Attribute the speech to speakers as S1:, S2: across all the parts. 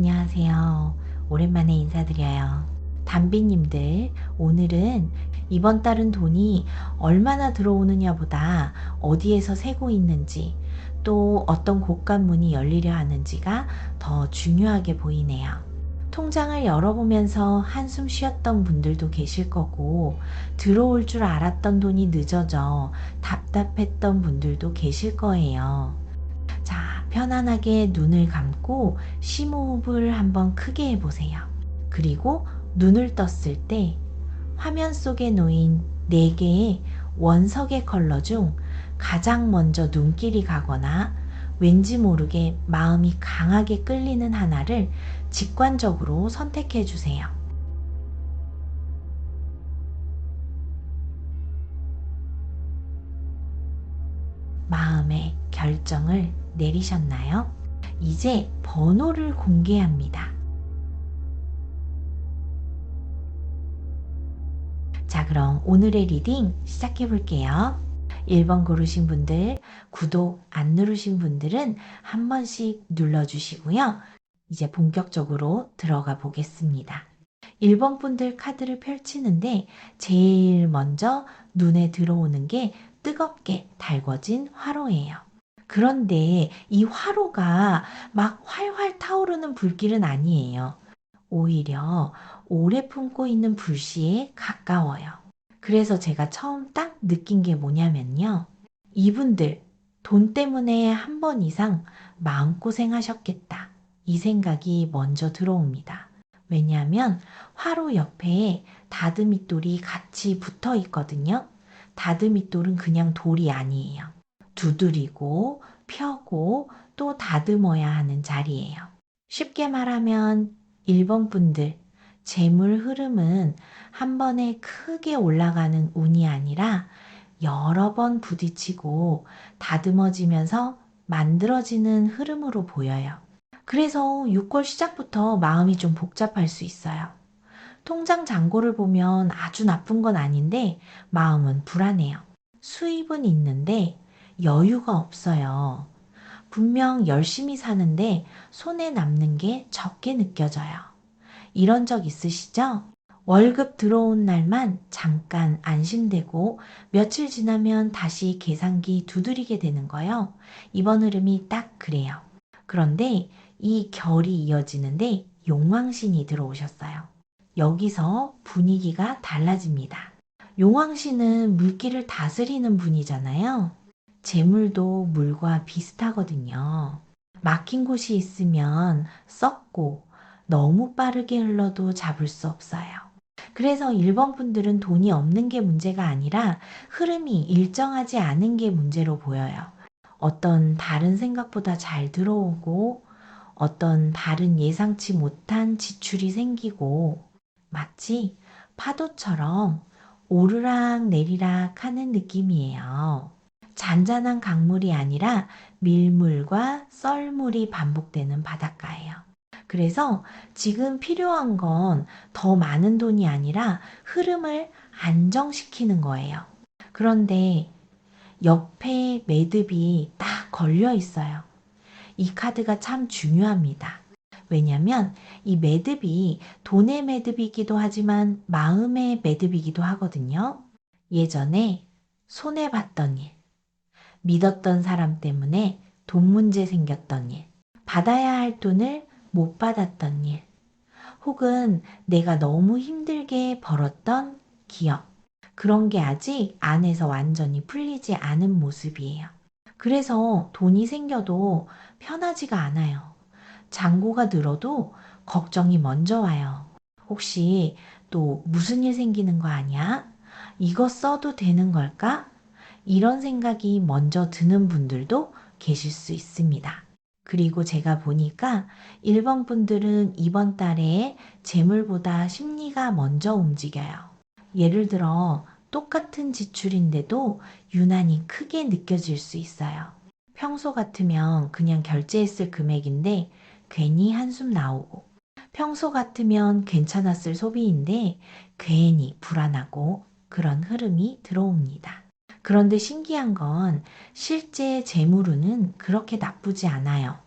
S1: 안녕하세요. 오랜만에 인사드려요. 담비님들, 오늘은 이번 달은 돈이 얼마나 들어오느냐보다 어디에서 새고 있는지, 또 어떤 곳간문이 열리려 하는지가 더 중요하게 보이네요. 통장을 열어보면서 한숨 쉬었던 분들도 계실 거고, 들어올 줄 알았던 돈이 늦어져 답답했던 분들도 계실 거예요. 자, 편안하게 눈을 감고 심호흡을 한번 크게 해보세요. 그리고 눈을 떴을 때 화면 속에 놓인 4개의 원석의 컬러 중 가장 먼저 눈길이 가거나 왠지 모르게 마음이 강하게 끌리는 하나를 직관적으로 선택해 주세요. 마음의 결정을 내리셨나요? 이제 번호를 공개합니다. 자, 그럼 오늘의 리딩 시작해 볼게요. 1번 고르신 분들, 구독 안 누르신 분들은 한 번씩 눌러주시고요. 이제 본격적으로 들어가 보겠습니다. 1번 분들 카드를 펼치는데 제일 먼저 눈에 들어오는 게 뜨겁게 달궈진 화로예요. 그런데 이 화로가 막 활활 타오르는 불길은 아니에요. 오히려 오래 품고 있는 불씨에 가까워요. 그래서 제가 처음 딱 느낀 게 뭐냐면요. 이분들 돈 때문에 한 번 이상 마음고생 하셨겠다. 이 생각이 먼저 들어옵니다. 왜냐하면 화로 옆에 다듬이돌이 같이 붙어 있거든요. 다듬이돌은 그냥 돌이 아니에요. 두드리고 펴고 또 다듬어야 하는 자리예요. 쉽게 말하면 1번 분들 재물 흐름은 한 번에 크게 올라가는 운이 아니라 여러 번 부딪히고 다듬어지면서 만들어지는 흐름으로 보여요. 그래서 6월 시작부터 마음이 좀 복잡할 수 있어요. 통장 잔고를 보면 아주 나쁜 건 아닌데 마음은 불안해요. 수입은 있는데 여유가 없어요. 분명 열심히 사는데 손에 남는 게 적게 느껴져요. 이런 적 있으시죠? 월급 들어온 날만 잠깐 안심되고 며칠 지나면 다시 계산기 두드리게 되는 거요. 이번 흐름이 딱 그래요. 그런데 이 결이 이어지는데 용왕신이 들어오셨어요. 여기서 분위기가 달라집니다. 용왕신은 물기를 다스리는 분이잖아요. 재물도 물과 비슷하거든요. 막힌 곳이 있으면 썩고 너무 빠르게 흘러도 잡을 수 없어요. 그래서 1번 분들은 돈이 없는 게 문제가 아니라 흐름이 일정하지 않은 게 문제로 보여요. 어떤 다른 생각보다 잘 들어오고 어떤 다른 예상치 못한 지출이 생기고 마치 파도처럼 오르락 내리락 하는 느낌이에요. 잔잔한 강물이 아니라 밀물과 썰물이 반복되는 바닷가예요. 그래서 지금 필요한 건 더 많은 돈이 아니라 흐름을 안정시키는 거예요. 그런데 옆에 매듭이 딱 걸려 있어요. 이 카드가 참 중요합니다. 왜냐면 이 매듭이 돈의 매듭이기도 하지만 마음의 매듭이기도 하거든요. 예전에 손해봤던 일, 믿었던 사람 때문에 돈 문제 생겼던 일, 받아야 할 돈을 못 받았던 일, 혹은 내가 너무 힘들게 벌었던 기억, 그런 게 아직 안에서 완전히 풀리지 않은 모습이에요. 그래서 돈이 생겨도 편하지가 않아요. 잔고가 늘어도 걱정이 먼저 와요. 혹시 또 무슨 일 생기는 거 아니야? 이거 써도 되는 걸까? 이런 생각이 먼저 드는 분들도 계실 수 있습니다. 그리고 제가 보니까 1번 분들은 이번 달에 재물보다 심리가 먼저 움직여요. 예를 들어 똑같은 지출인데도 유난히 크게 느껴질 수 있어요. 평소 같으면 그냥 결제했을 금액인데 괜히 한숨 나오고, 평소 같으면 괜찮았을 소비인데 괜히 불안하고 그런 흐름이 들어옵니다. 그런데 신기한 건 실제 재물운은 그렇게 나쁘지 않아요.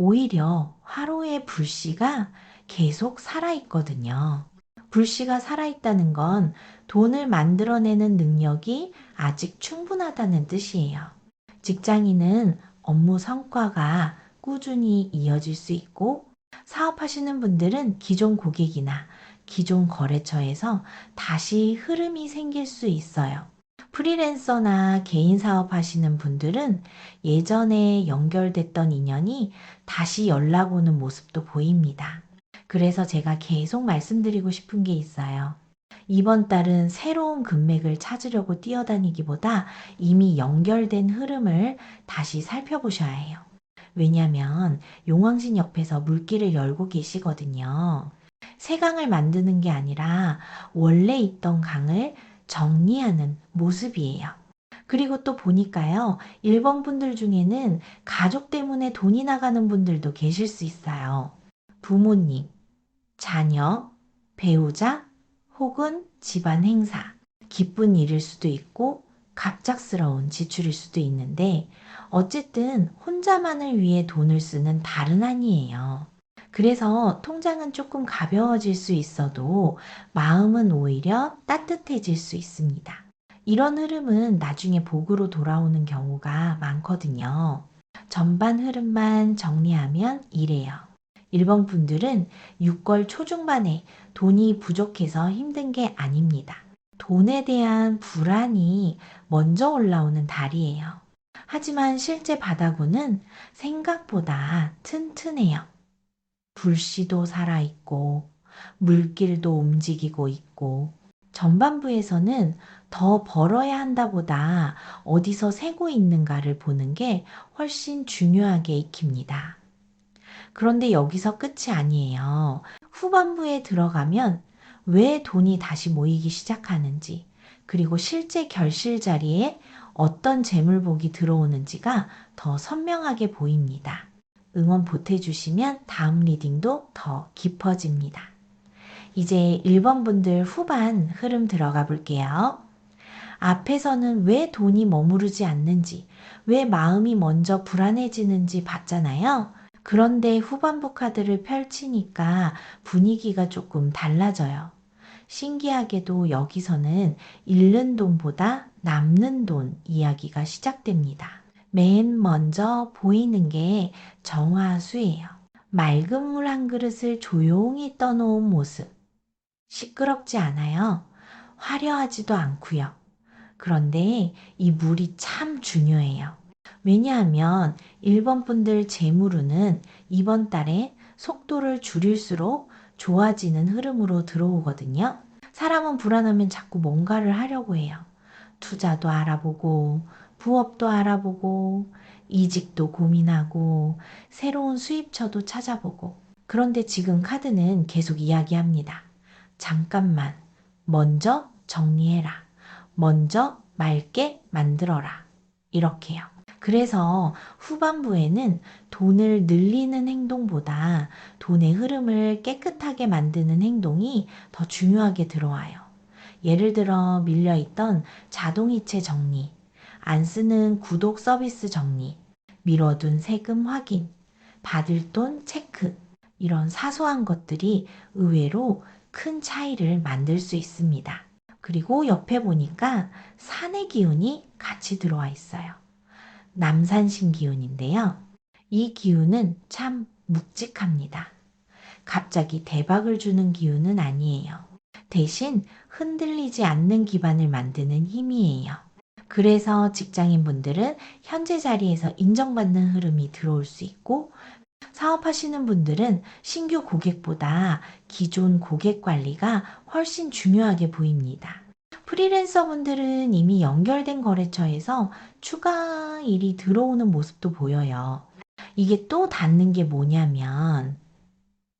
S1: 오히려 화로의 불씨가 계속 살아있거든요. 불씨가 살아있다는 건 돈을 만들어내는 능력이 아직 충분하다는 뜻이에요. 직장인은 업무 성과가 꾸준히 이어질 수 있고, 사업하시는 분들은 기존 고객이나 기존 거래처에서 다시 흐름이 생길 수 있어요. 프리랜서나 개인 사업 하시는 분들은 예전에 연결됐던 인연이 다시 연락 오는 모습도 보입니다. 그래서 제가 계속 말씀드리고 싶은 게 있어요. 이번 달은 새로운 금맥을 찾으려고 뛰어다니기보다 이미 연결된 흐름을 다시 살펴보셔야 해요. 왜냐하면 용왕신 옆에서 물길을 열고 계시거든요. 새 강을 만드는 게 아니라 원래 있던 강을 정리하는 모습이에요. 그리고 또 보니까요, 1번 분들 중에는 가족 때문에 돈이 나가는 분들도 계실 수 있어요. 부모님, 자녀, 배우자, 혹은 집안 행사, 기쁜 일일 수도 있고 갑작스러운 지출일 수도 있는데, 어쨌든 혼자만을 위해 돈을 쓰는 달은 아니에요. 그래서 통장은 조금 가벼워질 수 있어도 마음은 오히려 따뜻해질 수 있습니다. 이런 흐름은 나중에 복으로 돌아오는 경우가 많거든요. 전반 흐름만 정리하면 이래요. 1번 분들은 6월 초중반에 돈이 부족해서 힘든 게 아닙니다. 돈에 대한 불안이 먼저 올라오는 달이에요. 하지만 실제 바다구는 생각보다 튼튼해요. 불씨도 살아있고, 물길도 움직이고 있고, 전반부에서는 더 벌어야 한다보다 어디서 새고 있는가를 보는 게 훨씬 중요하게 익힙니다. 그런데 여기서 끝이 아니에요. 후반부에 들어가면 왜 돈이 다시 모이기 시작하는지, 그리고 실제 결실 자리에 어떤 재물복이 들어오는지가 더 선명하게 보입니다. 응원 보태주시면 다음 리딩도 더 깊어집니다. 이제 1번 분들 후반 흐름 들어가 볼게요. 앞에서는 왜 돈이 머무르지 않는지, 왜 마음이 먼저 불안해지는지 봤잖아요. 그런데 후반부 카드를 펼치니까 분위기가 조금 달라져요. 신기하게도 여기서는 잃는 돈보다 남는 돈 이야기가 시작됩니다. 맨 먼저 보이는 게 정화수예요. 맑은 물 한 그릇을 조용히 떠놓은 모습. 시끄럽지 않아요. 화려하지도 않고요. 그런데 이 물이 참 중요해요. 왜냐하면 1번 분들 재물운은 이번 달에 속도를 줄일수록 좋아지는 흐름으로 들어오거든요. 사람은 불안하면 자꾸 뭔가를 하려고 해요. 투자도 알아보고, 부업도 알아보고, 이직도 고민하고, 새로운 수입처도 찾아보고. 그런데 지금 카드는 계속 이야기합니다. 잠깐만, 먼저 정리해라. 먼저 맑게 만들어라. 이렇게요. 그래서 후반부에는 돈을 늘리는 행동보다 돈의 흐름을 깨끗하게 만드는 행동이 더 중요하게 들어와요. 예를 들어 밀려있던 자동이체 정리, 안 쓰는 구독 서비스 정리, 미뤄둔 세금 확인, 받을 돈 체크, 이런 사소한 것들이 의외로 큰 차이를 만들 수 있습니다. 그리고 옆에 보니까 산의 기운이 같이 들어와 있어요. 남산신 기운인데요. 이 기운은 참 묵직합니다. 갑자기 대박을 주는 기운은 아니에요. 대신 흔들리지 않는 기반을 만드는 힘이에요. 그래서 직장인분들은 현재 자리에서 인정받는 흐름이 들어올 수 있고, 사업하시는 분들은 신규 고객보다 기존 고객 관리가 훨씬 중요하게 보입니다. 프리랜서 분들은 이미 연결된 거래처에서 추가 일이 들어오는 모습도 보여요. 이게 또 닿는 게 뭐냐면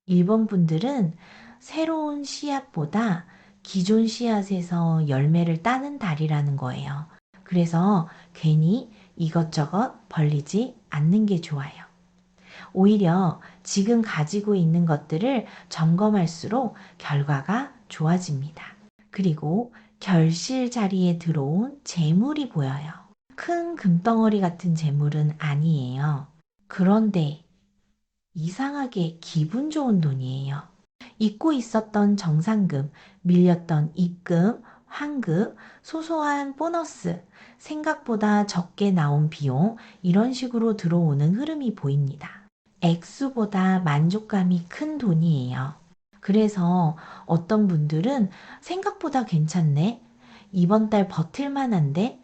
S1: 1번 분들은 새로운 씨앗보다 기존 씨앗에서 열매를 따는 달이라는 거예요. 그래서 괜히 이것저것 벌리지 않는 게 좋아요. 오히려 지금 가지고 있는 것들을 점검할수록 결과가 좋아집니다. 그리고 결실 자리에 들어온 재물이 보여요. 큰 금덩어리 같은 재물은 아니에요. 그런데 이상하게 기분 좋은 돈이에요. 잊고 있었던 정상금, 밀렸던 입금, 환급, 소소한 보너스, 생각보다 적게 나온 비용, 이런 식으로 들어오는 흐름이 보입니다. 액수보다 만족감이 큰 돈이에요. 그래서 어떤 분들은 생각보다 괜찮네? 이번 달 버틸만한데?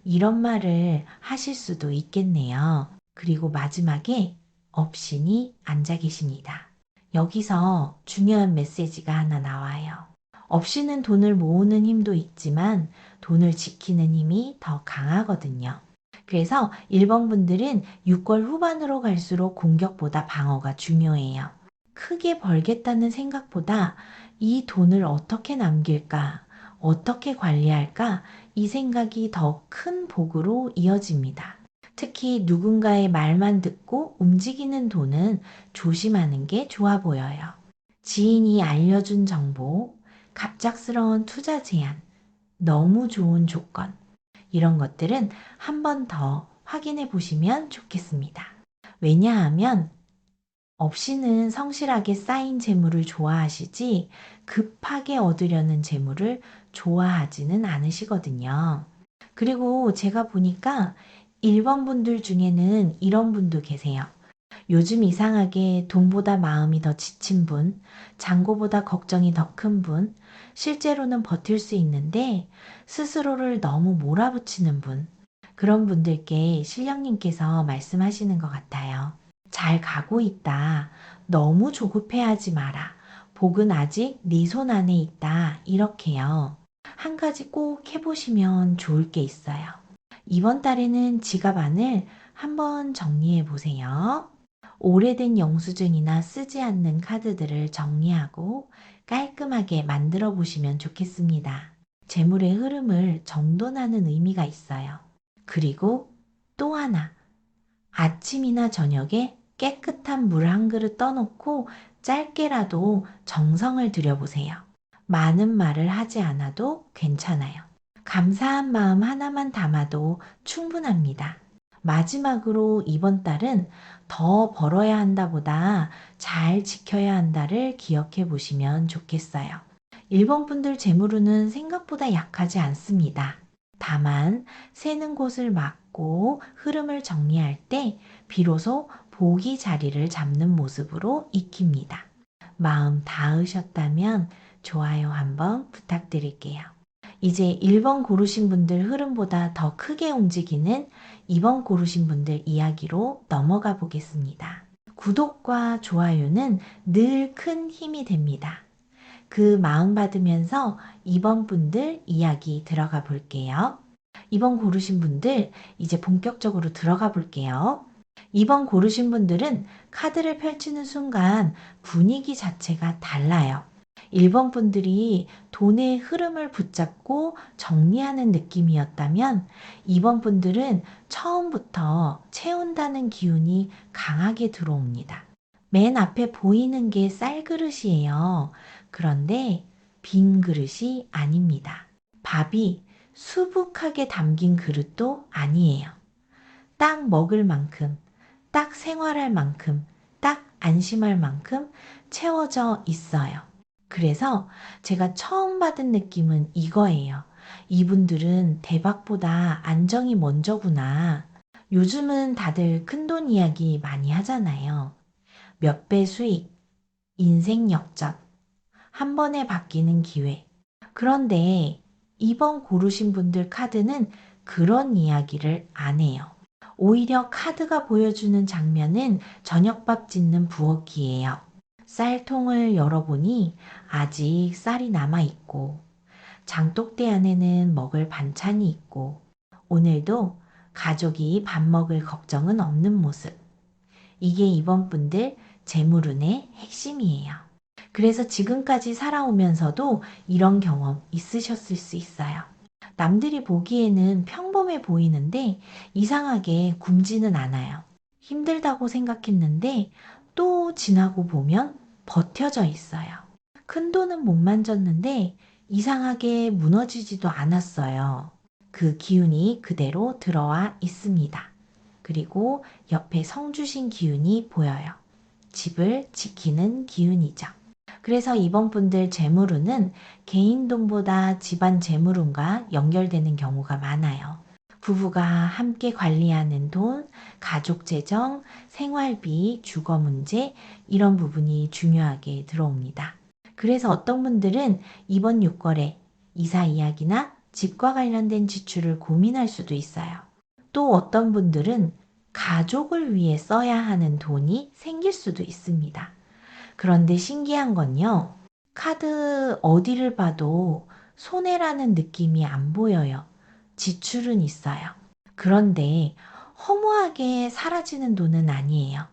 S1: 이런 말을 하실 수도 있겠네요. 그리고 마지막에 업신이 앉아 계십니다. 여기서 중요한 메시지가 하나 나와요. 없이는 돈을 모으는 힘도 있지만 돈을 지키는 힘이 더 강하거든요. 그래서 1번 분들은 6월 후반으로 갈수록 공격보다 방어가 중요해요. 크게 벌겠다는 생각보다 이 돈을 어떻게 남길까, 어떻게 관리할까, 이 생각이 더 큰 복으로 이어집니다. 특히 누군가의 말만 듣고 움직이는 돈은 조심하는 게 좋아 보여요. 지인이 알려준 정보, 갑작스러운 투자 제안, 너무 좋은 조건, 이런 것들은 한 번 더 확인해 보시면 좋겠습니다. 왜냐하면 없이는 성실하게 쌓인 재물을 좋아하시지 급하게 얻으려는 재물을 좋아하지는 않으시거든요. 그리고 제가 보니까 1번 분들 중에는 이런 분도 계세요. 요즘 이상하게 돈보다 마음이 더 지친 분, 잔고보다 걱정이 더 큰 분, 실제로는 버틸 수 있는데 스스로를 너무 몰아붙이는 분, 그런 분들께 신령님께서 말씀하시는 것 같아요. 잘 가고 있다. 너무 조급해하지 마라. 복은 아직 네 손 안에 있다. 이렇게요. 한 가지 꼭 해보시면 좋을 게 있어요. 이번 달에는 지갑 안을 한번 정리해 보세요. 오래된 영수증이나 쓰지 않는 카드들을 정리하고 깔끔하게 만들어 보시면 좋겠습니다. 재물의 흐름을 정돈하는 의미가 있어요. 그리고 또 하나, 아침이나 저녁에 깨끗한 물 한 그릇 떠놓고 짧게라도 정성을 들여보세요. 많은 말을 하지 않아도 괜찮아요. 감사한 마음 하나만 담아도 충분합니다. 마지막으로 이번 달은 더 벌어야 한다보다 잘 지켜야 한다를 기억해 보시면 좋겠어요. 1번 분들 재물운은 생각보다 약하지 않습니다. 다만 새는 곳을 막고 흐름을 정리할 때 비로소 복이 자리를 잡는 모습으로 익힙니다. 마음 닿으셨다면 좋아요 한번 부탁드릴게요. 이제 1번 고르신 분들 흐름보다 더 크게 움직이는 2번 고르신 분들 이야기로 넘어가 보겠습니다. 구독과 좋아요는 늘 큰 힘이 됩니다. 그 마음 받으면서 2번 분들 이야기 들어가 볼게요. 2번 고르신 분들 이제 본격적으로 들어가 볼게요. 2번 고르신 분들은 카드를 펼치는 순간 분위기 자체가 달라요. 1번 분들이 돈의 흐름을 붙잡고 정리하는 느낌이었다면 2번 분들은 처음부터 채운다는 기운이 강하게 들어옵니다. 맨 앞에 보이는 게 쌀그릇이에요. 그런데 빈 그릇이 아닙니다. 밥이 수북하게 담긴 그릇도 아니에요. 딱 먹을 만큼, 딱 생활할 만큼, 딱 안심할 만큼 채워져 있어요. 그래서 제가 처음 받은 느낌은 이거예요. 이분들은 대박보다 안정이 먼저구나. 요즘은 다들 큰돈 이야기 많이 하잖아요. 몇 배 수익, 인생 역전, 한 번에 바뀌는 기회. 그런데 이번 고르신 분들 카드는 그런 이야기를 안 해요. 오히려 카드가 보여주는 장면은 저녁밥 짓는 부엌이에요. 쌀통을 열어보니 아직 쌀이 남아있고 장독대 안에는 먹을 반찬이 있고 오늘도 가족이 밥 먹을 걱정은 없는 모습. 이게 이번 분들 재물운의 핵심이에요. 그래서 지금까지 살아오면서도 이런 경험 있으셨을 수 있어요. 남들이 보기에는 평범해 보이는데 이상하게 굶지는 않아요. 힘들다고 생각했는데 또 지나고 보면 버텨져 있어요. 큰 돈은 못 만졌는데 이상하게 무너지지도 않았어요. 그 기운이 그대로 들어와 있습니다. 그리고 옆에 성 주신 기운이 보여요. 집을 지키는 기운이죠. 그래서 이번 분들 재물운은 개인 돈보다 집안 재물운과 연결되는 경우가 많아요. 부부가 함께 관리하는 돈, 가족 재정, 생활비, 주거 문제 이런 부분이 중요하게 들어옵니다. 그래서 어떤 분들은 이번 6월에 이사 이야기나 집과 관련된 지출을 고민할 수도 있어요. 또 어떤 분들은 가족을 위해 써야 하는 돈이 생길 수도 있습니다. 그런데 신기한 건요. 카드 어디를 봐도 손해라는 느낌이 안 보여요. 지출은 있어요. 그런데 허무하게 사라지는 돈은 아니에요.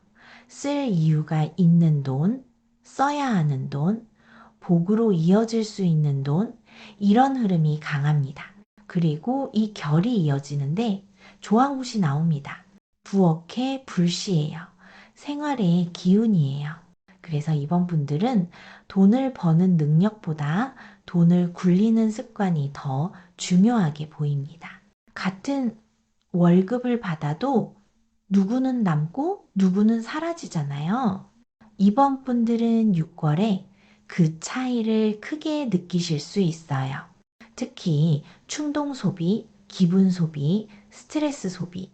S1: 쓸 이유가 있는 돈, 써야 하는 돈, 복으로 이어질 수 있는 돈, 이런 흐름이 강합니다. 그리고 이 결이 이어지는데 조항굿이 나옵니다. 부엌의 불씨예요. 생활의 기운이에요. 그래서 이번 분들은 돈을 버는 능력보다 돈을 굴리는 습관이 더 중요하게 보입니다. 같은 월급을 받아도 누구는 남고 누구는 사라지잖아요. 이번 분들은 6월에 그 차이를 크게 느끼실 수 있어요. 특히 충동 소비, 기분 소비, 스트레스 소비,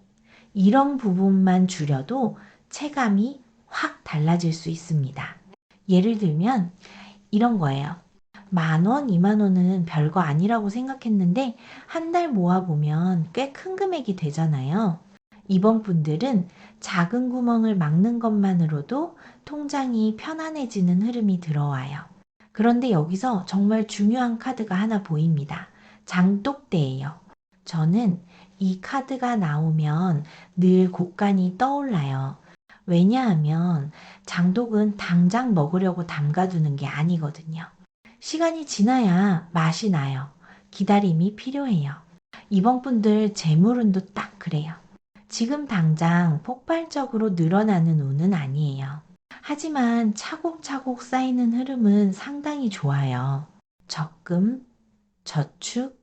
S1: 이런 부분만 줄여도 체감이 확 달라질 수 있습니다. 예를 들면 이런 거예요. 10,000원, 20,000원은 별거 아니라고 생각했는데 한 달 모아보면 꽤 큰 금액이 되잖아요. 이번 분들은 작은 구멍을 막는 것만으로도 통장이 편안해지는 흐름이 들어와요. 그런데 여기서 정말 중요한 카드가 하나 보입니다. 장독대예요. 저는 이 카드가 나오면 늘 곡간이 떠올라요. 왜냐하면 장독은 당장 먹으려고 담가두는 게 아니거든요. 시간이 지나야 맛이 나요. 기다림이 필요해요. 이번 분들 재물운도 딱 그래요. 지금 당장 폭발적으로 늘어나는 운은 아니에요. 하지만 차곡차곡 쌓이는 흐름은 상당히 좋아요. 적금, 저축,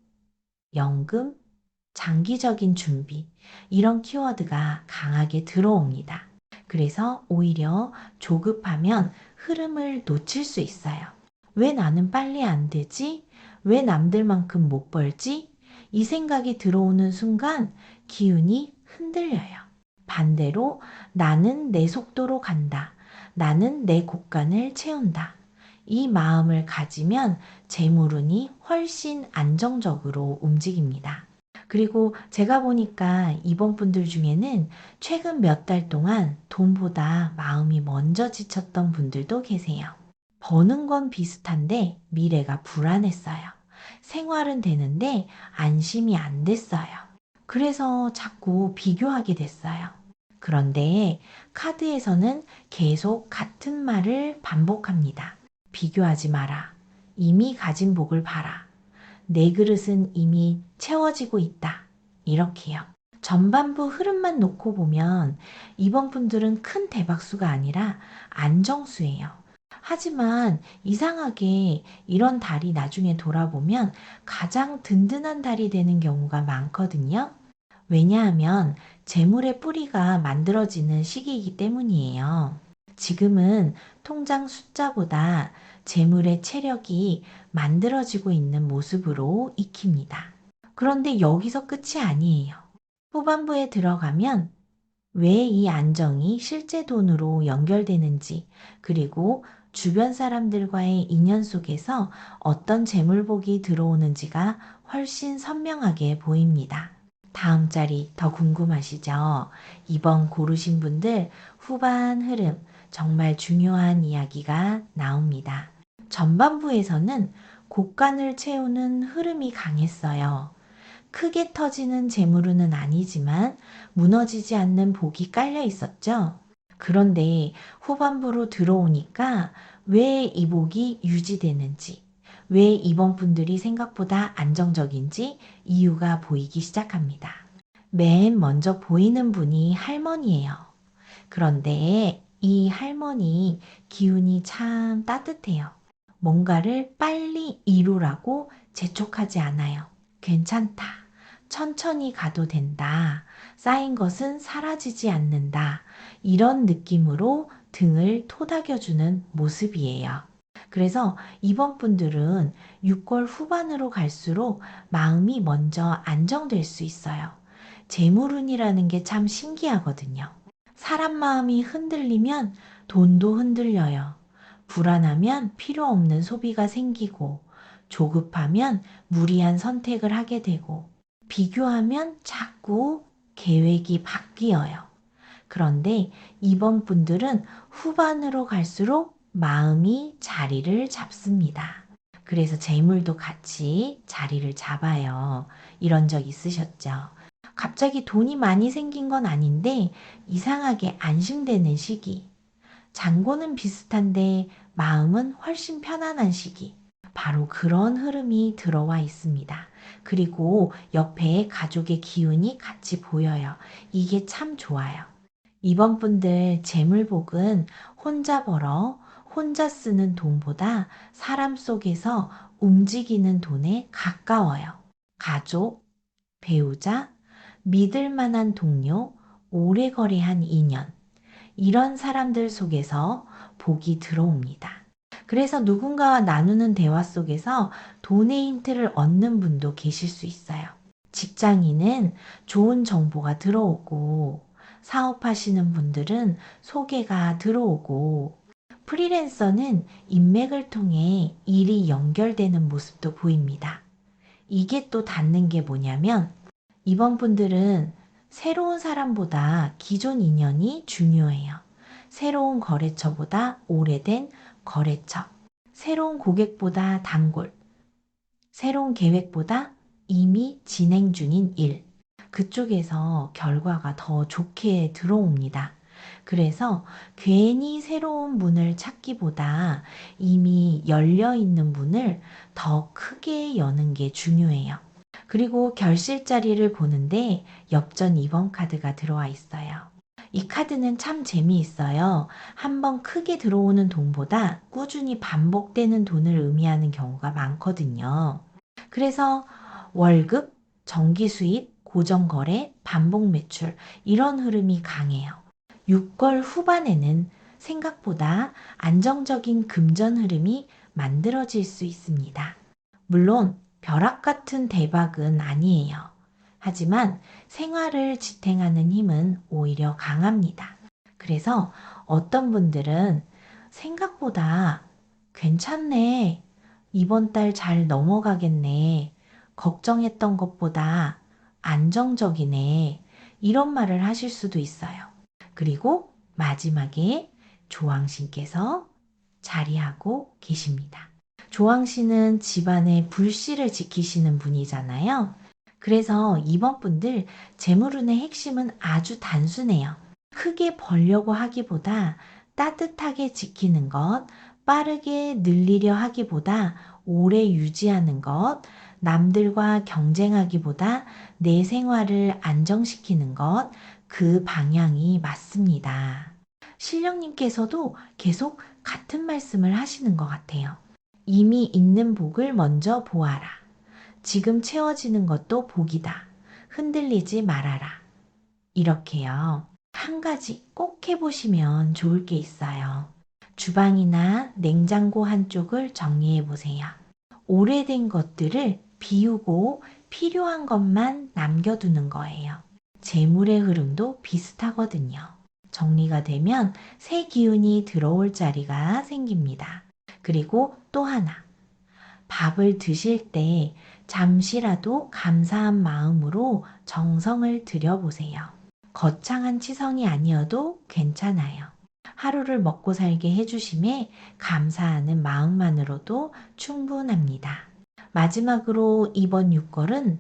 S1: 연금, 장기적인 준비, 이런 키워드가 강하게 들어옵니다. 그래서 오히려 조급하면 흐름을 놓칠 수 있어요. 왜 나는 빨리 안 되지? 왜 남들만큼 못 벌지? 이 생각이 들어오는 순간 기운이 흔들려요. 반대로 나는 내 속도로 간다. 나는 내 곳간을 채운다. 이 마음을 가지면 재물운이 훨씬 안정적으로 움직입니다. 그리고 제가 보니까 이번 분들 중에는 최근 몇 달 동안 돈보다 마음이 먼저 지쳤던 분들도 계세요. 버는 건 비슷한데 미래가 불안했어요. 생활은 되는데 안심이 안 됐어요. 그래서 자꾸 비교하게 됐어요. 그런데 카드에서는 계속 같은 말을 반복합니다. 비교하지 마라. 이미 가진 복을 봐라. 내 그릇은 이미 채워지고 있다. 이렇게요. 전반부 흐름만 놓고 보면 이번 분들은 큰 대박수가 아니라 안정수예요. 하지만 이상하게 이런 달이 나중에 돌아보면 가장 든든한 달이 되는 경우가 많거든요. 왜냐하면 재물의 뿌리가 만들어지는 시기이기 때문이에요. 지금은 통장 숫자보다 재물의 체력이 만들어지고 있는 모습으로 익힙니다. 그런데 여기서 끝이 아니에요. 후반부에 들어가면 왜 이 안정이 실제 돈으로 연결되는지, 그리고 주변 사람들과의 인연 속에서 어떤 재물복이 들어오는지가 훨씬 선명하게 보입니다. 다음 자리 더 궁금하시죠? 이번 고르신 분들 후반 흐름 정말 중요한 이야기가 나옵니다. 전반부에서는 곡간을 채우는 흐름이 강했어요. 크게 터지는 재물운은 아니지만 무너지지 않는 복이 깔려 있었죠. 그런데 후반부로 들어오니까 왜 이 복이 유지되는지, 왜 이번 분들이 생각보다 안정적인지 이유가 보이기 시작합니다. 맨 먼저 보이는 분이 할머니예요. 그런데 이 할머니 기운이 참 따뜻해요. 뭔가를 빨리 이루라고 재촉하지 않아요. 괜찮다. 천천히 가도 된다. 쌓인 것은 사라지지 않는다. 이런 느낌으로 등을 토닥여주는 모습이에요. 그래서 이번 분들은 6월 후반으로 갈수록 마음이 먼저 안정될 수 있어요. 재물운이라는 게 참 신기하거든요. 사람 마음이 흔들리면 돈도 흔들려요. 불안하면 필요 없는 소비가 생기고, 조급하면 무리한 선택을 하게 되고, 비교하면 자꾸 계획이 바뀌어요. 그런데 이번 분들은 후반으로 갈수록 마음이 자리를 잡습니다. 그래서 재물도 같이 자리를 잡아요. 이런 적 있으셨죠? 갑자기 돈이 많이 생긴 건 아닌데 이상하게 안심되는 시기. 잔고는 비슷한데 마음은 훨씬 편안한 시기. 바로 그런 흐름이 들어와 있습니다. 그리고 옆에 가족의 기운이 같이 보여요. 이게 참 좋아요. 이번 분들 재물복은 혼자 벌어 혼자 쓰는 돈보다 사람 속에서 움직이는 돈에 가까워요. 가족, 배우자, 믿을 만한 동료, 오래 거래한 인연. 이런 사람들 속에서 복이 들어옵니다. 그래서 누군가와 나누는 대화 속에서 돈의 힌트를 얻는 분도 계실 수 있어요. 직장인은 좋은 정보가 들어오고, 사업하시는 분들은 소개가 들어오고, 프리랜서는 인맥을 통해 일이 연결되는 모습도 보입니다. 이게 또 닿는 게 뭐냐면, 이번 분들은 새로운 사람보다 기존 인연이 중요해요. 새로운 거래처보다 오래된 거래처, 새로운 고객보다 단골, 새로운 계획보다 이미 진행 중인 일, 그쪽에서 결과가 더 좋게 들어옵니다. 그래서 괜히 새로운 문을 찾기보다 이미 열려 있는 문을 더 크게 여는 게 중요해요. 그리고 결실자리를 보는데 엽전 2번 카드가 들어와 있어요. 이 카드는 참 재미있어요. 한번 크게 들어오는 돈보다 꾸준히 반복되는 돈을 의미하는 경우가 많거든요. 그래서 월급, 정기 수입, 고정거래, 반복 매출 이런 흐름이 강해요. 6월 후반에는 생각보다 안정적인 금전 흐름이 만들어질 수 있습니다. 물론 벼락 같은 대박은 아니에요. 하지만 생활을 지탱하는 힘은 오히려 강합니다. 그래서 어떤 분들은 생각보다 괜찮네. 이번 달 잘 넘어가겠네. 걱정했던 것보다 안정적이네. 이런 말을 하실 수도 있어요. 그리고 마지막에 조왕신께서 자리하고 계십니다. 조왕신은 집안의 불씨를 지키시는 분이잖아요. 그래서 이번 분들 재물운의 핵심은 아주 단순해요. 크게 벌려고 하기보다 따뜻하게 지키는 것, 빠르게 늘리려 하기보다 오래 유지하는 것, 남들과 경쟁하기보다 내 생활을 안정시키는 것, 그 방향이 맞습니다. 신령님께서도 계속 같은 말씀을 하시는 것 같아요. 이미 있는 복을 먼저 보아라. 지금 채워지는 것도 복이다. 흔들리지 말아라. 이렇게요. 한 가지 꼭 해보시면 좋을 게 있어요. 주방이나 냉장고 한쪽을 정리해 보세요. 오래된 것들을 비우고 필요한 것만 남겨두는 거예요. 재물의 흐름도 비슷하거든요. 정리가 되면 새 기운이 들어올 자리가 생깁니다. 그리고 또 하나, 밥을 드실 때 잠시라도 감사한 마음으로 정성을 들여보세요. 거창한 치성이 아니어도 괜찮아요. 하루를 먹고 살게 해주심에 감사하는 마음만으로도 충분합니다. 마지막으로 이번 6월은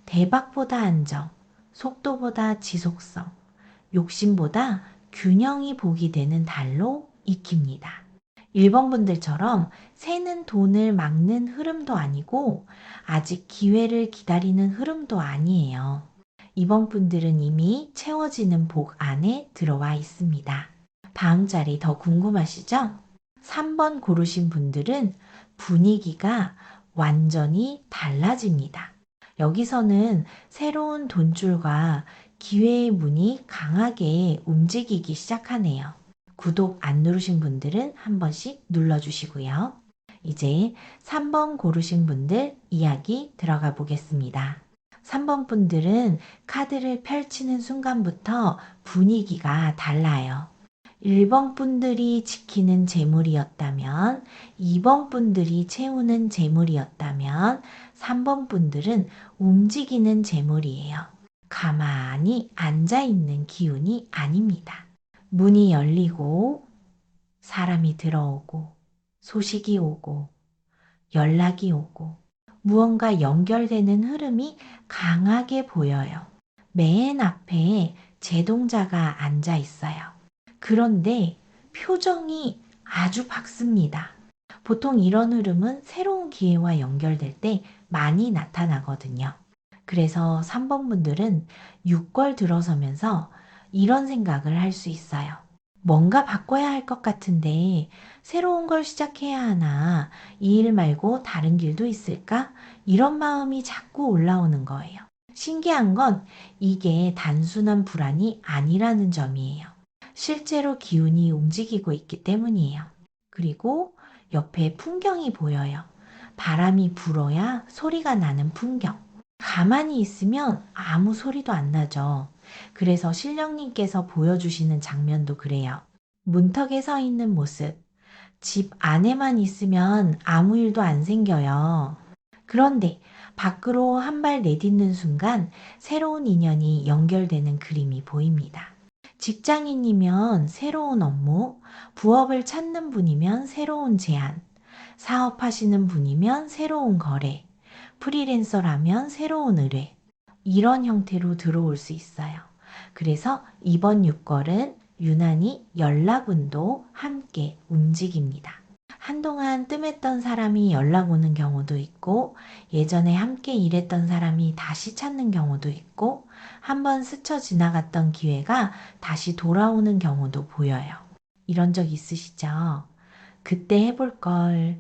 S1: 대박보다 안정, 속도보다 지속성, 욕심보다 균형이 복이 되는 달로 익힙니다. 1번 분들처럼 새는 돈을 막는 흐름도 아니고 아직 기회를 기다리는 흐름도 아니에요. 이번 분들은 이미 채워지는 복 안에 들어와 있습니다. 다음 자리 더 궁금하시죠? 3번 고르신 분들은 분위기가 완전히 달라집니다. 여기서는 새로운 돈줄과 기회의 문이 강하게 움직이기 시작하네요. 구독 안 누르신 분들은 한 번씩 눌러주시고요. 이제 3번 고르신 분들 이야기 들어가 보겠습니다. 3번 분들은 카드를 펼치는 순간부터 분위기가 달라요. 1번 분들이 지키는 재물이었다면, 2번 분들이 채우는 재물이었다면, 3번 분들은 움직이는 재물이에요. 가만히 앉아있는 기운이 아닙니다. 문이 열리고, 사람이 들어오고, 소식이 오고, 연락이 오고, 무언가 연결되는 흐름이 강하게 보여요. 맨 앞에 제동자가 앉아 있어요. 그런데 표정이 아주 밝습니다. 보통 이런 흐름은 새로운 기회와 연결될 때 많이 나타나거든요. 그래서 3번 분들은 6걸 들어서면서 이런 생각을 할 수 있어요. 뭔가 바꿔야 할 것 같은데 새로운 걸 시작해야 하나? 이 일 말고 다른 길도 있을까? 이런 마음이 자꾸 올라오는 거예요. 신기한 건 이게 단순한 불안이 아니라는 점이에요. 실제로 기운이 움직이고 있기 때문이에요. 그리고 옆에 풍경이 보여요. 바람이 불어야 소리가 나는 풍경. 가만히 있으면 아무 소리도 안 나죠. 그래서 신령님께서 보여주시는 장면도 그래요. 문턱에 서 있는 모습. 집 안에만 있으면 아무 일도 안 생겨요. 그런데 밖으로 한 발 내딛는 순간 새로운 인연이 연결되는 그림이 보입니다. 직장인이면 새로운 업무, 부업을 찾는 분이면 새로운 제안, 사업하시는 분이면 새로운 거래, 프리랜서라면 새로운 의뢰, 이런 형태로 들어올 수 있어요. 그래서 이번 6걸은 유난히 연락운도 함께 움직입니다. 한동안 뜸했던 사람이 연락 오는 경우도 있고, 예전에 함께 일했던 사람이 다시 찾는 경우도 있고, 한번 스쳐 지나갔던 기회가 다시 돌아오는 경우도 보여요. 이런 적 있으시죠? 그때 해볼 걸,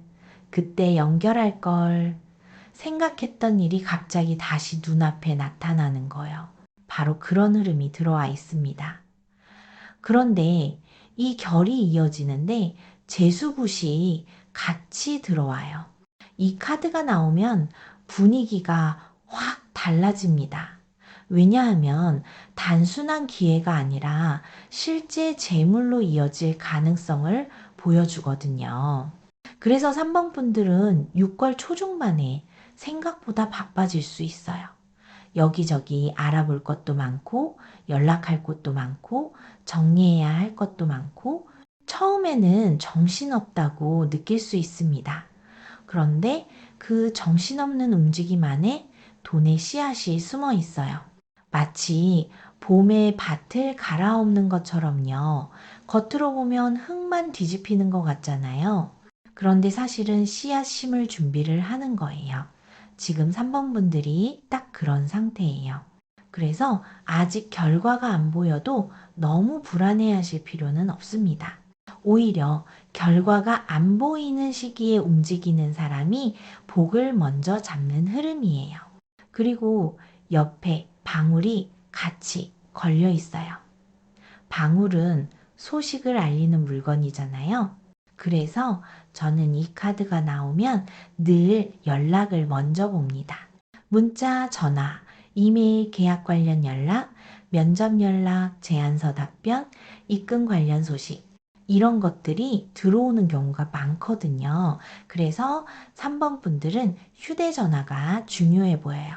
S1: 그때 연결할 걸, 생각했던 일이 갑자기 다시 눈앞에 나타나는 거예요. 바로 그런 흐름이 들어와 있습니다. 그런데 이 결이 이어지는데 재수굿이 같이 들어와요. 이 카드가 나오면 분위기가 확 달라집니다. 왜냐하면 단순한 기회가 아니라 실제 재물로 이어질 가능성을 보여주거든요. 그래서 3번 분들은 6월 초중반에 생각보다 바빠질 수 있어요. 여기저기 알아볼 것도 많고, 연락할 곳도 많고, 정리해야 할 것도 많고, 처음에는 정신없다고 느낄 수 있습니다. 그런데 그 정신없는 움직임 안에 돈의 씨앗이 숨어 있어요. 마치 봄에 밭을 갈아엎는 것처럼요. 겉으로 보면 흙만 뒤집히는 것 같잖아요. 그런데 사실은 씨앗 심을 준비를 하는 거예요. 지금 3번 분들이 딱 그런 상태예요. 그래서 아직 결과가 안 보여도 너무 불안해 하실 필요는 없습니다. 오히려 결과가 안 보이는 시기에 움직이는 사람이 복을 먼저 잡는 흐름이에요. 그리고 옆에 방울이 같이 걸려 있어요. 방울은 소식을 알리는 물건이잖아요. 그래서 저는 이 카드가 나오면 늘 연락을 먼저 봅니다. 문자, 전화, 이메일 계약 관련 연락, 면접 연락, 제안서 답변, 입금 관련 소식, 이런 것들이 들어오는 경우가 많거든요. 그래서 3번 분들은 휴대전화가 중요해 보여요.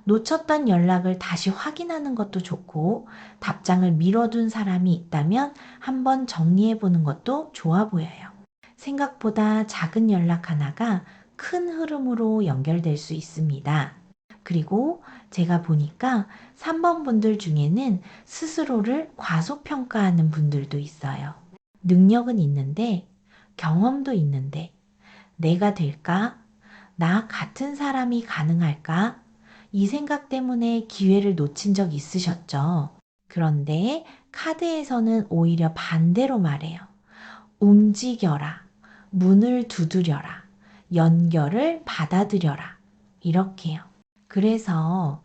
S1: 놓쳤던 연락을 다시 확인하는 것도 좋고, 답장을 미뤄둔 사람이 있다면 한번 정리해 보는 것도 좋아 보여요. 생각보다 작은 연락 하나가 큰 흐름으로 연결될 수 있습니다. 그리고 제가 보니까 3번 분들 중에는 스스로를 과소평가하는 분들도 있어요. 능력은 있는데, 경험도 있는데, 내가 될까? 나 같은 사람이 가능할까? 이 생각 때문에 기회를 놓친 적 있으셨죠? 그런데 카드에서는 오히려 반대로 말해요. 움직여라. 문을 두드려라. 연결을 받아들여라. 이렇게요. 그래서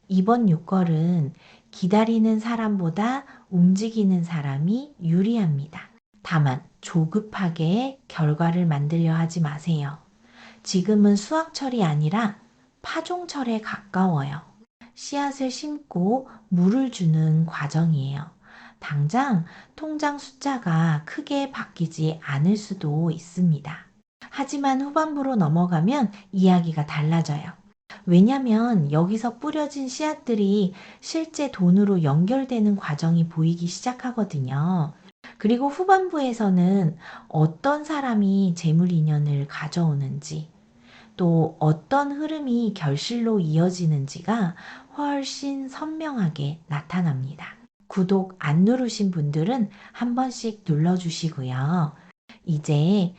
S1: 이번 6걸은 기다리는 사람보다 움직이는 사람이 유리합니다. 다만 조급하게 결과를 만들려 하지 마세요. 지금은 수확철이 아니라 파종철에 가까워요. 씨앗을 심고 물을 주는 과정이에요. 당장 통장 숫자가 크게 바뀌지 않을 수도 있습니다. 하지만 후반부로 넘어가면 이야기가 달라져요. 왜냐면 여기서 뿌려진 씨앗들이 실제 돈으로 연결되는 과정이 보이기 시작하거든요. 그리고 후반부에서는 어떤 사람이 재물 인연을 가져오는지, 또 어떤 흐름이 결실로 이어지는지가 훨씬 선명하게 나타납니다. 구독 안 누르신 분들은 한 번씩 눌러주시고요. 이제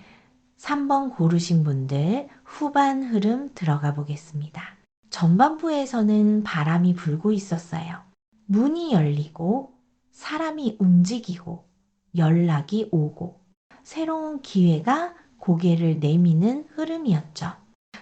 S1: 3번 고르신 분들 후반 흐름 들어가 보겠습니다. 전반부에서는 바람이 불고 있었어요. 문이 열리고 사람이 움직이고 연락이 오고 새로운 기회가 고개를 내미는 흐름이었죠.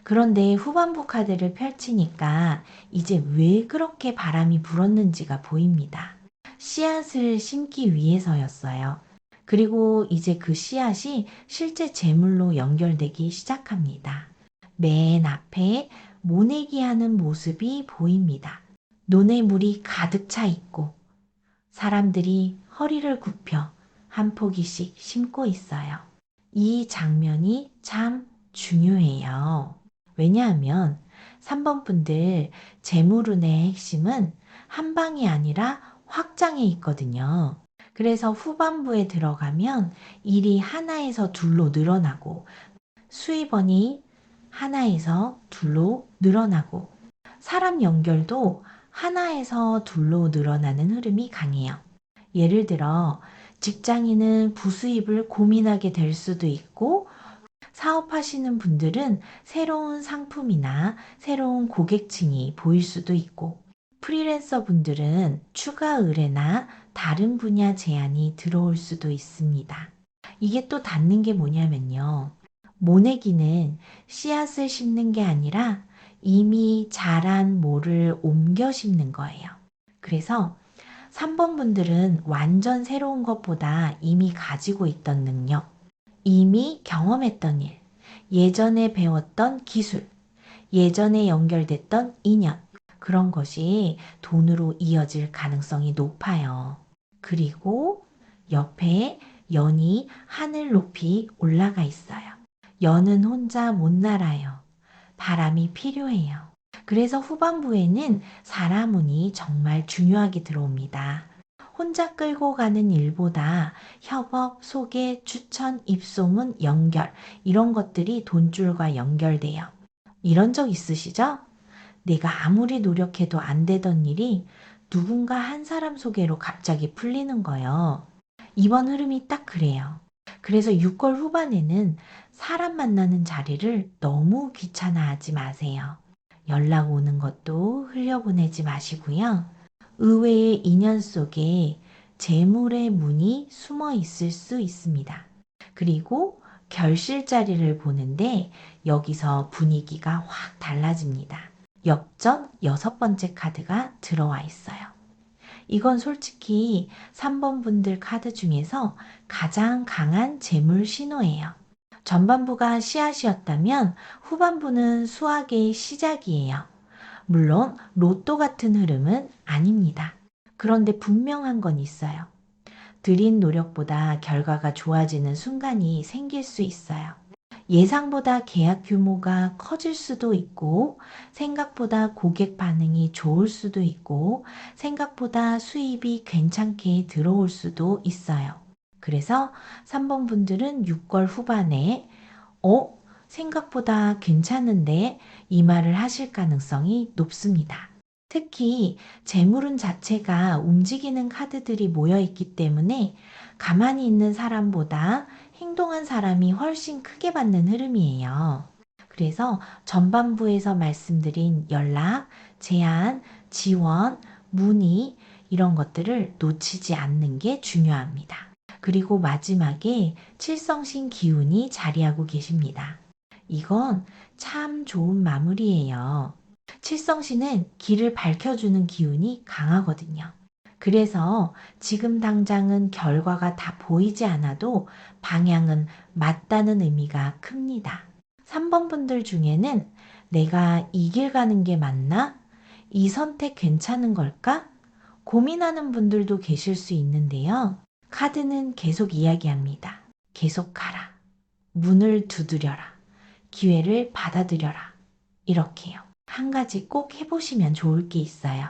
S1: 그런데 후반부 카드를 펼치니까 이제 왜 그렇게 바람이 불었는지가 보입니다. 씨앗을 심기 위해서였어요. 그리고 이제 그 씨앗이 실제 재물로 연결되기 시작합니다. 맨 앞에 모내기 하는 모습이 보입니다. 논에 물이 가득 차 있고 사람들이 허리를 굽혀 한 포기씩 심고 있어요. 이 장면이 참 중요해요. 왜냐하면 3번 분들 재물운의 핵심은 한 방이 아니라 확장에 있거든요. 그래서 후반부에 들어가면 일이 하나에서 둘로 늘어나고 수입원이 하나에서 둘로 늘어나고 사람 연결도 하나에서 둘로 늘어나는 흐름이 강해요. 예를 들어 직장인은 부수입을 고민하게 될 수도 있고 사업하시는 분들은 새로운 상품이나 새로운 고객층이 보일 수도 있고 프리랜서 분들은 추가 의뢰나 다른 분야 제안이 들어올 수도 있습니다. 이게 또 닿는 게 뭐냐면요. 모내기는 씨앗을 심는 게 아니라 이미 자란 모를 옮겨 심는 거예요. 그래서 3번 분들은 완전 새로운 것보다 이미 가지고 있던 능력, 이미 경험했던 일, 예전에 배웠던 기술, 예전에 연결됐던 인연, 그런 것이 돈으로 이어질 가능성이 높아요. 그리고 옆에 연이 하늘 높이 올라가 있어요. 연은 혼자 못 날아요. 바람이 필요해요. 그래서 후반부에는 사람운이 정말 중요하게 들어옵니다. 혼자 끌고 가는 일보다 협업, 소개, 추천, 입소문, 연결 이런 것들이 돈줄과 연결돼요. 이런 적 있으시죠? 내가 아무리 노력해도 안 되던 일이 누군가 한 사람 소개로 갑자기 풀리는 거예요. 이번 흐름이 딱 그래요. 그래서 6월 후반에는 사람 만나는 자리를 너무 귀찮아하지 마세요. 연락 오는 것도 흘려보내지 마시고요. 의외의 인연 속에 재물의 문이 숨어 있을 수 있습니다. 그리고 결실 자리를 보는데 여기서 분위기가 확 달라집니다. 역전 6번째 카드가 들어와 있어요. 이건 솔직히 3번 분들 카드 중에서 가장 강한 재물 신호예요. 전반부가 씨앗이었다면 후반부는 수확의 시작이에요. 물론 로또 같은 흐름은 아닙니다. 그런데 분명한 건 있어요. 들인 노력보다 결과가 좋아지는 순간이 생길 수 있어요. 예상보다 계약 규모가 커질 수도 있고, 생각보다 고객 반응이 좋을 수도 있고, 생각보다 수입이 괜찮게 들어올 수도 있어요. 그래서 3번 분들은 6월 후반에, 생각보다 괜찮은데 이 말을 하실 가능성이 높습니다. 특히 재물운 자체가 움직이는 카드들이 모여 있기 때문에 가만히 있는 사람보다 행동한 사람이 훨씬 크게 받는 흐름이에요. 그래서 전반부에서 말씀드린 연락, 제안, 지원, 문의 이런 것들을 놓치지 않는 게 중요합니다. 그리고 마지막에 칠성신 기운이 자리하고 계십니다. 이건 참 좋은 마무리예요. 칠성신은 길을 밝혀주는 기운이 강하거든요. 그래서 지금 당장은 결과가 다 보이지 않아도 방향은 맞다는 의미가 큽니다. 3번 분들 중에는 내가 이 길 가는 게 맞나? 이 선택 괜찮은 걸까? 고민하는 분들도 계실 수 있는데요. 카드는 계속 이야기합니다. 계속 가라. 문을 두드려라. 기회를 받아들여라. 이렇게요. 한 가지 꼭 해보시면 좋을 게 있어요.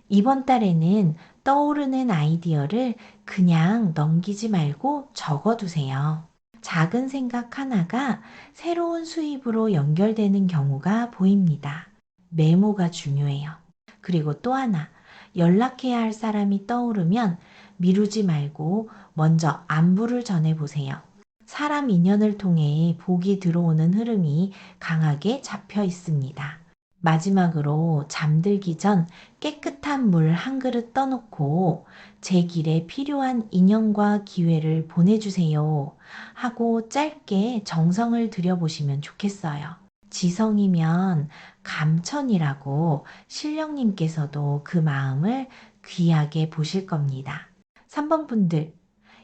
S1: 이번 달에는 떠오르는 아이디어를 그냥 넘기지 말고 적어두세요. 작은 생각 하나가 새로운 수입으로 연결되는 경우가 보입니다. 메모가 중요해요. 그리고 또 하나, 연락해야 할 사람이 떠오르면 미루지 말고 먼저 안부를 전해보세요. 사람 인연을 통해 복이 들어오는 흐름이 강하게 잡혀 있습니다. 마지막으로 잠들기 전 깨끗한 물 한 그릇 떠놓고 제 길에 필요한 인연과 기회를 보내주세요 하고 짧게 정성을 들여보시면 좋겠어요. 지성이면 감천이라고 신령님께서도 그 마음을 귀하게 보실 겁니다. 3번 분들,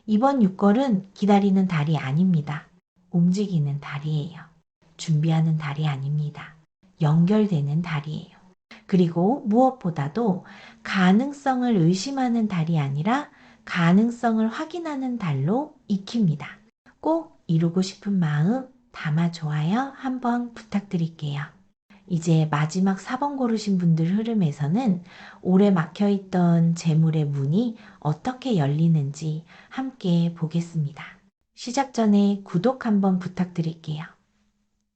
S1: 이번 6월은 기다리는 달이 아닙니다. 움직이는 달이에요. 준비하는 달이 아닙니다. 연결되는 달이에요. 그리고 무엇보다도 가능성을 의심하는 달이 아니라 가능성을 확인하는 달로 익힙니다. 꼭 이루고 싶은 마음 담아 좋아요 한번 부탁드릴게요. 이제 마지막 4번 고르신 분들 흐름에서는 오래 막혀있던 재물의 문이 어떻게 열리는지 함께 보겠습니다. 시작 전에 구독 한번 부탁드릴게요.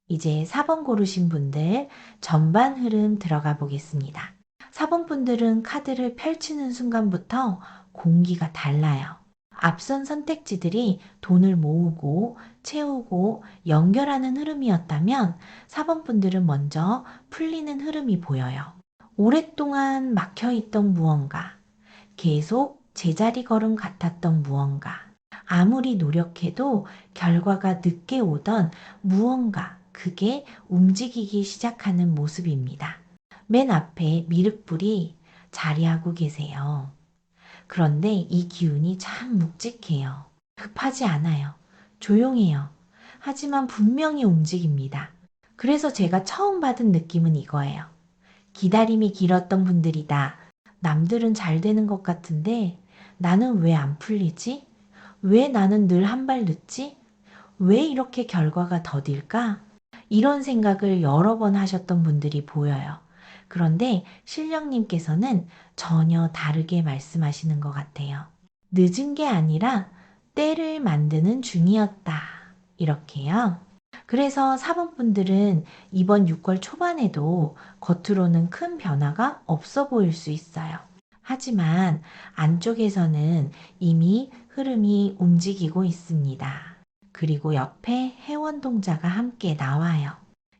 S1: 이제 4번 고르신 분들 전반 흐름 들어가 보겠습니다. 4번 분들은 카드를 펼치는 순간부터 공기가 달라요. 앞선 선택지들이 돈을 모으고 채우고 연결하는 흐름이었다면 4번 분들은 먼저 풀리는 흐름이 보여요. 오랫동안 막혀있던 무언가, 계속 제자리 걸음 같았던 무언가, 아무리 노력해도 결과가 늦게 오던 무언가, 그게 움직이기 시작하는 모습입니다. 맨 앞에 미륵불이 자리하고 계세요. 그런데 이 기운이 참 묵직해요. 급하지 않아요. 조용해요. 하지만 분명히 움직입니다. 그래서 제가 처음 받은 느낌은 이거예요. 기다림이 길었던 분들이다. 남들은 잘 되는 것 같은데 나는 왜 안 풀리지? 왜 나는 늘 한 발 늦지? 왜 이렇게 결과가 더딜까? 이런 생각을 여러 번 하셨던 분들이 보여요. 그런데 신령님께서는 전혀 다르게 말씀하시는 것 같아요. 늦은 게 아니라 때를 만드는 중이었다. 이렇게요. 그래서 4번 분들은 이번 6월 초반에도 겉으로는 큰 변화가 없어 보일 수 있어요. 하지만 안쪽에서는 이미 흐름이 움직이고 있습니다. 그리고 옆에 회원동자가 함께 나와요.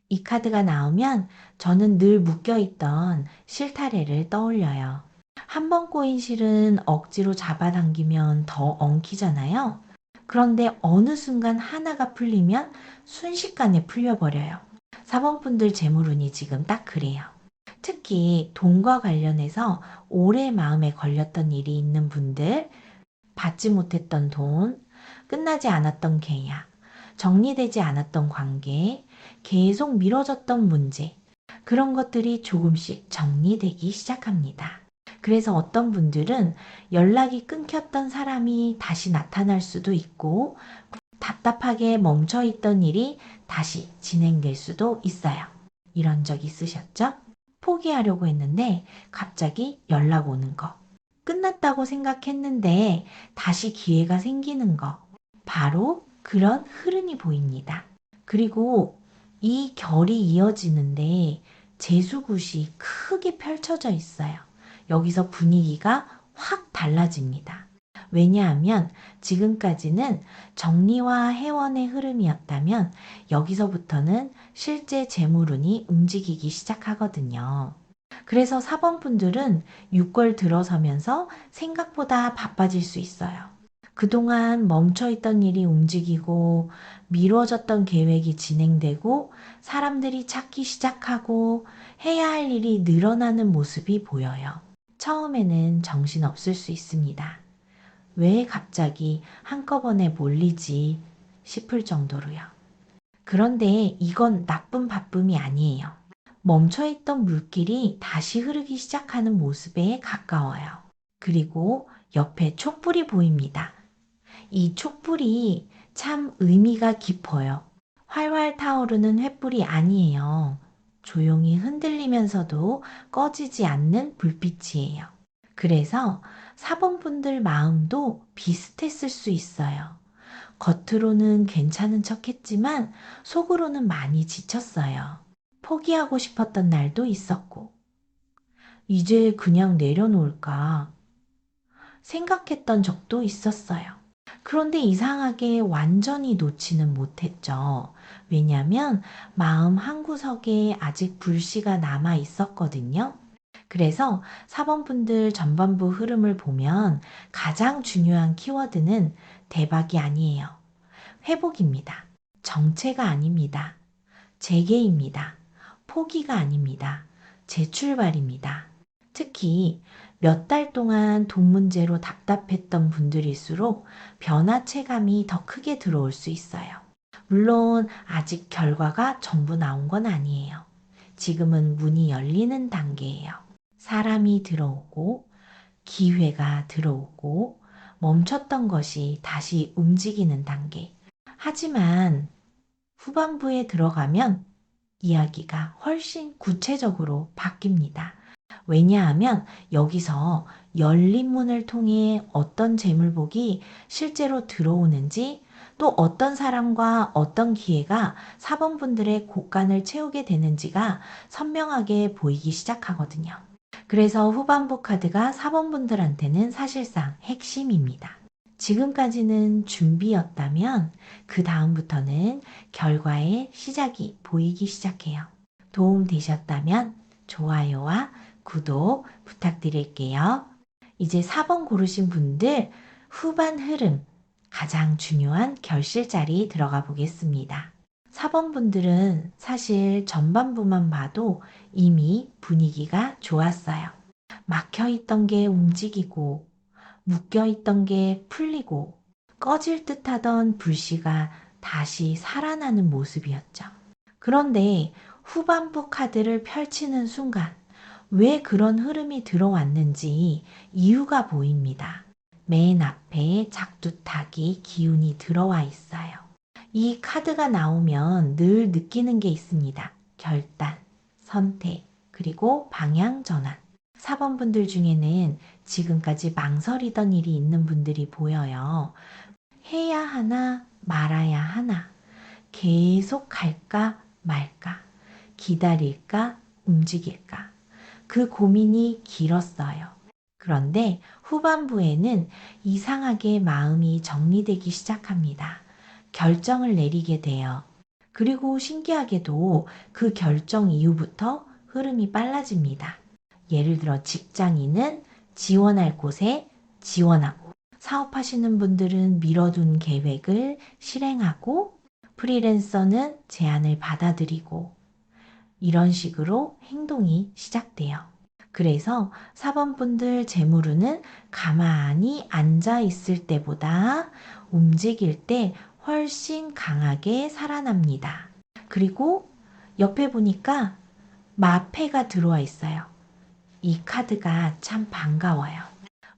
S1: 이 카드가 나오면 저는 늘 묶여있던 실타래를 떠올려요. 한 번 꼬인 실은 억지로 잡아당기면 더 엉키잖아요. 그런데 어느 순간 하나가 풀리면 순식간에 풀려버려요. 4번 분들 재물운이 지금 딱 그래요. 특히 돈과 관련해서 오래 마음에 걸렸던 일이 있는 분들, 받지 못했던 돈, 끝나지 않았던 계약, 정리되지 않았던 관계, 계속 미뤄졌던 문제, 그런 것들이 조금씩 정리되기 시작합니다. 그래서 어떤 분들은 연락이 끊겼던 사람이 다시 나타날 수도 있고 답답하게 멈춰있던 일이 다시 진행될 수도 있어요. 이런 적 있으셨죠? 포기하려고 했는데 갑자기 연락 오는 거. 끝났다고 생각했는데 다시 기회가 생기는 거. 바로 그런 흐름이 보입니다. 그리고 이 결이 이어지는데 재수굿이 크게 펼쳐져 있어요. 여기서 분위기가 확 달라집니다. 왜냐하면 지금까지는 정리와 회원의 흐름이었다면 여기서부터는 실제 재물운이 움직이기 시작하거든요. 그래서 4번 분들은 6월 들어서면서 생각보다 바빠질 수 있어요. 그동안 멈춰있던 일이 움직이고 미뤄졌던 계획이 진행되고 사람들이 찾기 시작하고 해야 할 일이 늘어나는 모습이 보여요. 처음에는 정신없을 수 있습니다. 왜 갑자기 한꺼번에 몰리지 싶을 정도로요. 그런데 이건 나쁜 바쁨이 아니에요. 멈춰있던 물길이 다시 흐르기 시작하는 모습에 가까워요. 그리고 옆에 촛불이 보입니다. 이 촛불이 참 의미가 깊어요. 활활 타오르는 횃불이 아니에요. 조용히 흔들리면서도 꺼지지 않는 불빛이에요. 그래서 사범분들 마음도 비슷했을 수 있어요. 겉으로는 괜찮은 척 했지만 속으로는 많이 지쳤어요. 포기하고 싶었던 날도 있었고, 이제 그냥 내려놓을까 생각했던 적도 있었어요. 그런데 이상하게 완전히 놓지는 못했죠. 왜냐면 마음 한구석에 아직 불씨가 남아 있었거든요. 그래서 사범분들 전반부 흐름을 보면 가장 중요한 키워드는 대박이 아니에요. 회복입니다. 정체가 아닙니다. 재개입니다. 포기가 아닙니다. 재출발입니다. 특히 몇 달 동안 돈 문제로 답답했던 분들일수록 변화 체감이 더 크게 들어올 수 있어요. 물론 아직 결과가 전부 나온 건 아니에요. 지금은 문이 열리는 단계예요. 사람이 들어오고 기회가 들어오고 멈췄던 것이 다시 움직이는 단계. 하지만 후반부에 들어가면 이야기가 훨씬 구체적으로 바뀝니다. 왜냐하면 여기서 열린 문을 통해 어떤 재물복이 실제로 들어오는지 또 어떤 사람과 어떤 기회가 사범분들의 곳간을 채우게 되는지가 선명하게 보이기 시작하거든요. 그래서 후반부 카드가 사범분들한테는 사실상 핵심입니다. 지금까지는 준비였다면 그 다음부터는 결과의 시작이 보이기 시작해요. 도움 되셨다면 좋아요와 구독 부탁드릴게요. 이제 4번 고르신 분들 후반 흐름 가장 중요한 결실자리 들어가 보겠습니다. 4번 분들은 사실 전반부만 봐도 이미 분위기가 좋았어요. 막혀있던 게 움직이고 묶여있던 게 풀리고 꺼질 듯하던 불씨가 다시 살아나는 모습이었죠. 그런데 후반부 카드를 펼치는 순간 왜 그런 흐름이 들어왔는지 이유가 보입니다. 맨 앞에 작두타기 기운이 들어와 있어요. 이 카드가 나오면 늘 느끼는 게 있습니다. 결단, 선택, 그리고 방향 전환. 4번 분들 중에는 지금까지 망설이던 일이 있는 분들이 보여요. 해야 하나 말아야 하나. 계속 갈까 말까. 기다릴까 움직일까. 그 고민이 길었어요. 그런데 후반부에는 이상하게 마음이 정리되기 시작합니다. 결정을 내리게 돼요. 그리고 신기하게도 그 결정 이후부터 흐름이 빨라집니다. 예를 들어 직장인은 지원할 곳에 지원하고, 사업하시는 분들은 미뤄둔 계획을 실행하고, 프리랜서는 제안을 받아들이고, 이런 식으로 행동이 시작돼요. 그래서 4번 분들 재물운은 가만히 앉아 있을 때보다 움직일 때 훨씬 강하게 살아납니다. 그리고 옆에 보니까 마패가 들어와 있어요. 이 카드가 참 반가워요.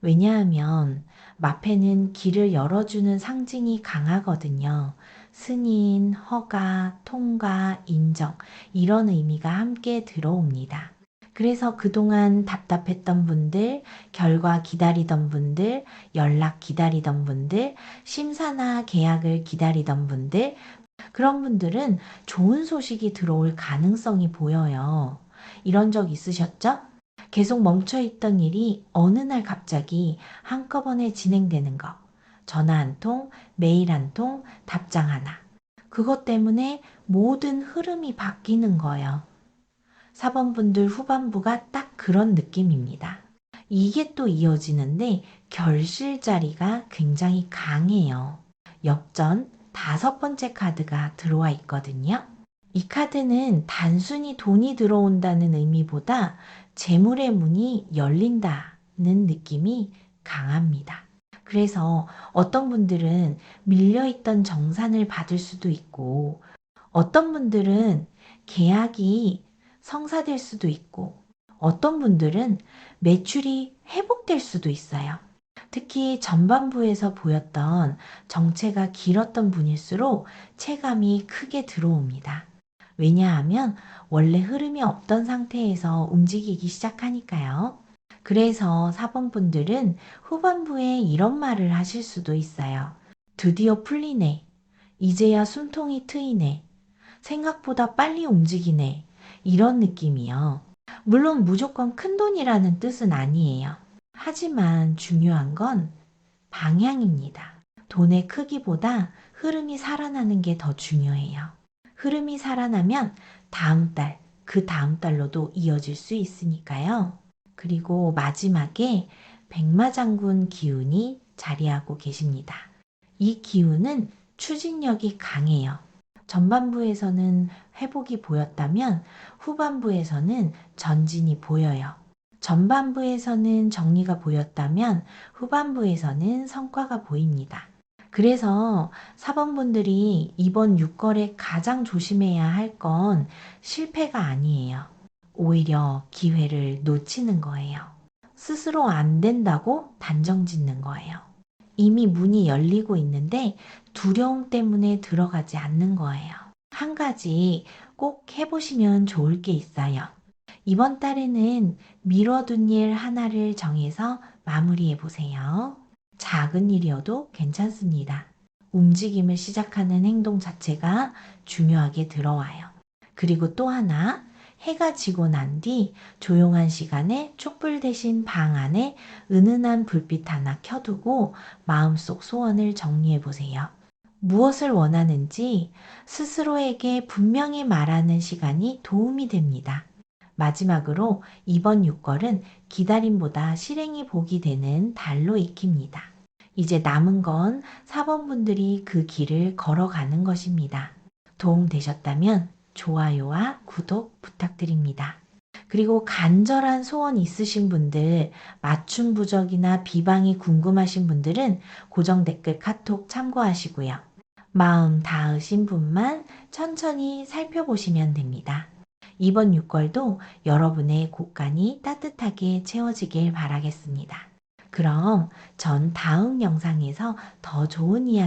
S1: 왜냐하면 마패는 길을 열어주는 상징이 강하거든요. 승인, 허가, 통과, 인정 이런 의미가 함께 들어옵니다. 그래서 그동안 답답했던 분들, 결과 기다리던 분들, 연락 기다리던 분들, 심사나 계약을 기다리던 분들, 그런 분들은 좋은 소식이 들어올 가능성이 보여요. 이런 적 있으셨죠? 계속 멈춰있던 일이 어느 날 갑자기 한꺼번에 진행되는 거. 전화 한 통, 메일 한 통, 답장 하나. 그것 때문에 모든 흐름이 바뀌는 거예요. 4번 분들 후반부가 딱 그런 느낌입니다. 이게 또 이어지는데 결실 자리가 굉장히 강해요. 역전 5번째 카드가 들어와 있거든요. 이 카드는 단순히 돈이 들어온다는 의미보다 재물의 문이 열린다 느낌이 강합니다. 그래서 어떤 분들은 밀려있던 정산을 받을 수도 있고, 어떤 분들은 계약이 성사될 수도 있고, 어떤 분들은 매출이 회복될 수도 있어요. 특히 전반부에서 보였던 정체가 길었던 분일수록 체감이 크게 들어옵니다. 왜냐하면 원래 흐름이 없던 상태에서 움직이기 시작하니까요. 그래서 4번 분들은 후반부에 이런 말을 하실 수도 있어요. 드디어 풀리네. 이제야 숨통이 트이네. 생각보다 빨리 움직이네. 이런 느낌이요. 물론 무조건 큰 돈이라는 뜻은 아니에요. 하지만 중요한 건 방향입니다. 돈의 크기보다 흐름이 살아나는 게 더 중요해요. 흐름이 살아나면 다음 달, 그 다음 달로도 이어질 수 있으니까요. 그리고 마지막에 백마장군 기운이 자리하고 계십니다. 이 기운은 추진력이 강해요. 전반부에서는 회복이 보였다면 후반부에서는 전진이 보여요. 전반부에서는 정리가 보였다면 후반부에서는 성과가 보입니다. 그래서 4번 분들이 이번 6월에 가장 조심해야 할 건 실패가 아니에요. 오히려 기회를 놓치는 거예요. 스스로 안 된다고 단정 짓는 거예요. 이미 문이 열리고 있는데 두려움 때문에 들어가지 않는 거예요. 한 가지 꼭 해보시면 좋을 게 있어요. 이번 달에는 미뤄둔 일 하나를 정해서 마무리해 보세요. 작은 일이어도 괜찮습니다. 움직임을 시작하는 행동 자체가 중요하게 들어와요. 그리고 또 하나, 해가 지고 난 뒤 조용한 시간에 촛불 대신 방 안에 은은한 불빛 하나 켜두고 마음속 소원을 정리해 보세요. 무엇을 원하는지 스스로에게 분명히 말하는 시간이 도움이 됩니다. 마지막으로 이번 6월은 기다림보다 실행이 복이 되는 달로 익힙니다. 이제 남은 건 4번 분들이 그 길을 걸어가는 것입니다. 도움 되셨다면 좋아요와 구독 부탁드립니다. 그리고 간절한 소원 있으신 분들, 맞춤 부적이나 비방이 궁금하신 분들은 고정 댓글 카톡 참고하시고요. 마음 닿으신 분만 천천히 살펴보시면 됩니다. 이번 6월도 여러분의 곳간이 따뜻하게 채워지길 바라겠습니다. 그럼 전 다음 영상에서 더 좋은 이야기